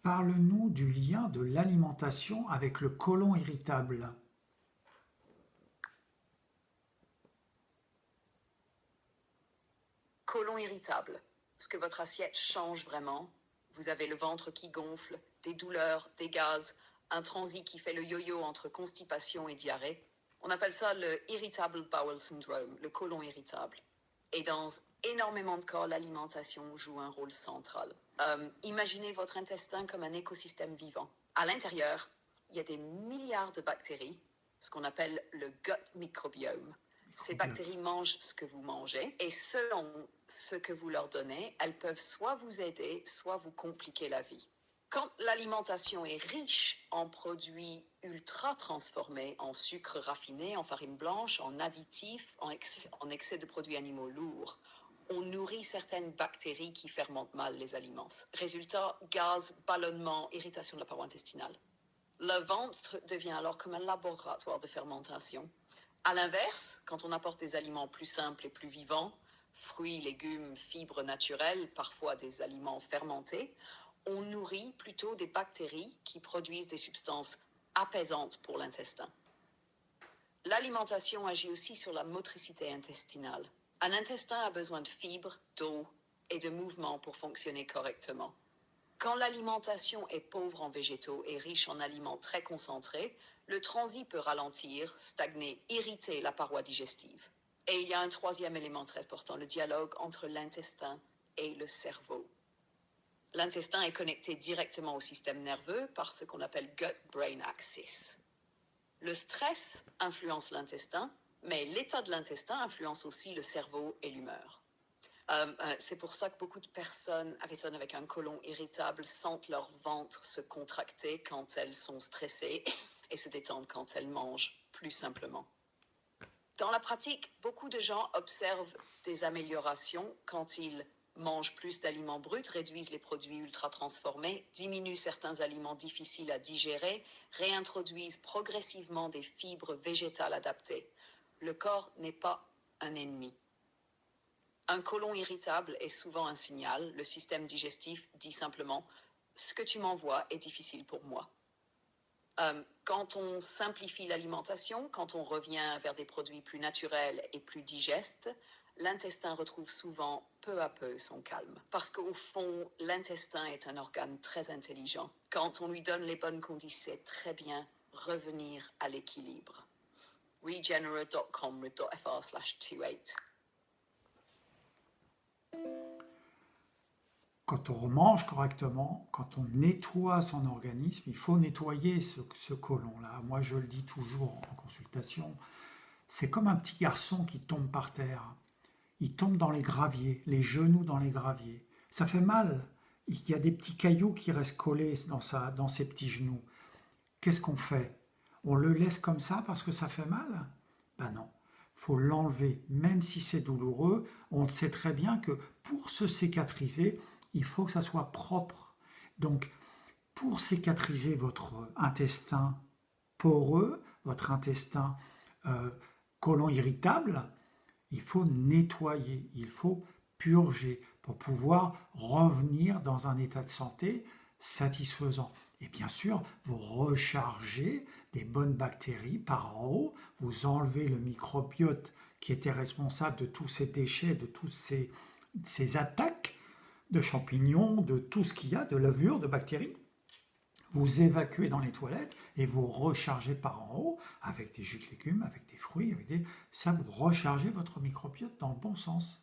Parle-nous du lien de l'alimentation avec le côlon irritable. Côlon irritable. Est-ce que votre assiette change vraiment? Vous avez le ventre qui gonfle, des douleurs, des gaz, un transit qui fait le yo-yo entre constipation et diarrhée. On appelle ça le irritable bowel syndrome, le côlon irritable. Et dans énormément de cas, l'alimentation joue un rôle central. Imaginez votre intestin comme un écosystème vivant. À l'intérieur, il y a des milliards de bactéries, ce qu'on appelle le gut microbiome. Ces bactéries mangent ce que vous mangez et selon ce que vous leur donnez, elles peuvent soit vous aider, soit vous compliquer la vie. Quand l'alimentation est riche en produits ultra transformés, en sucre raffiné, en farine blanche, en additifs, en excès de produits animaux lourds, on nourrit certaines bactéries qui fermentent mal les aliments. Résultat, gaz, ballonnement, irritation de la paroi intestinale. Le ventre devient alors comme un laboratoire de fermentation. À l'inverse, quand on apporte des aliments plus simples et plus vivants, fruits, légumes, fibres naturelles, parfois des aliments fermentés, on nourrit plutôt des bactéries qui produisent des substances apaisantes pour l'intestin. L'alimentation agit aussi sur la motricité intestinale. Un intestin a besoin de fibres, d'eau et de mouvement pour fonctionner correctement. Quand l'alimentation est pauvre en végétaux et riche en aliments très concentrés, le transit peut ralentir, stagner, irriter la paroi digestive. Et il y a un troisième élément très important, le dialogue entre l'intestin et le cerveau. L'intestin est connecté directement au système nerveux par ce qu'on appelle gut-brain axis. Le stress influence l'intestin, mais l'état de l'intestin influence aussi le cerveau et l'humeur. C'est pour ça que beaucoup de personnes avec un côlon irritable sentent leur ventre se contracter quand elles sont stressées et se détendre quand elles mangent plus simplement. Dans la pratique, beaucoup de gens observent des améliorations quand ils mangent plus d'aliments bruts, réduisent les produits ultra transformés, diminuent certains aliments difficiles à digérer, réintroduisent progressivement des fibres végétales adaptées. Le corps n'est pas un ennemi. Un côlon irritable est souvent un signal. Le système digestif dit simplement « ce que tu m'envoies est difficile pour moi ». Quand on simplifie l'alimentation, quand on revient vers des produits plus naturels et plus digestes, l'intestin retrouve souvent peu à peu son calme. Parce qu'au fond, l'intestin est un organe très intelligent. Quand on lui donne les bonnes conditions, c'est très bien revenir à l'équilibre. regenerate.com/28. Quand on mange correctement, quand on nettoie son organisme, il faut nettoyer ce côlon-là. Moi, je le dis toujours en consultation, c'est comme un petit garçon qui tombe par terre. Il tombe dans les graviers, les genoux dans les graviers. Ça fait mal. Il y a des petits cailloux qui restent collés dans ses petits genoux. Qu'est-ce qu'on fait? On le laisse comme ça parce que ça fait mal? Ben non. Il faut l'enlever, même si c'est douloureux. On sait très bien que pour se cicatriser, il faut que ça soit propre. Donc, pour cicatriser votre intestin poreux, votre intestin côlon irritable, il faut nettoyer, il faut purger pour pouvoir revenir dans un état de santé satisfaisant. Et bien sûr, vous rechargez des bonnes bactéries par en haut, vous enlevez le microbiote qui était responsable de tous ces déchets, de toutes ces attaques de champignons, de tout ce qu'il y a, de levures, de bactéries. Vous évacuez dans les toilettes et vous rechargez par en haut avec des jus de légumes, avec des fruits, ça vous rechargez votre microbiote dans le bon sens.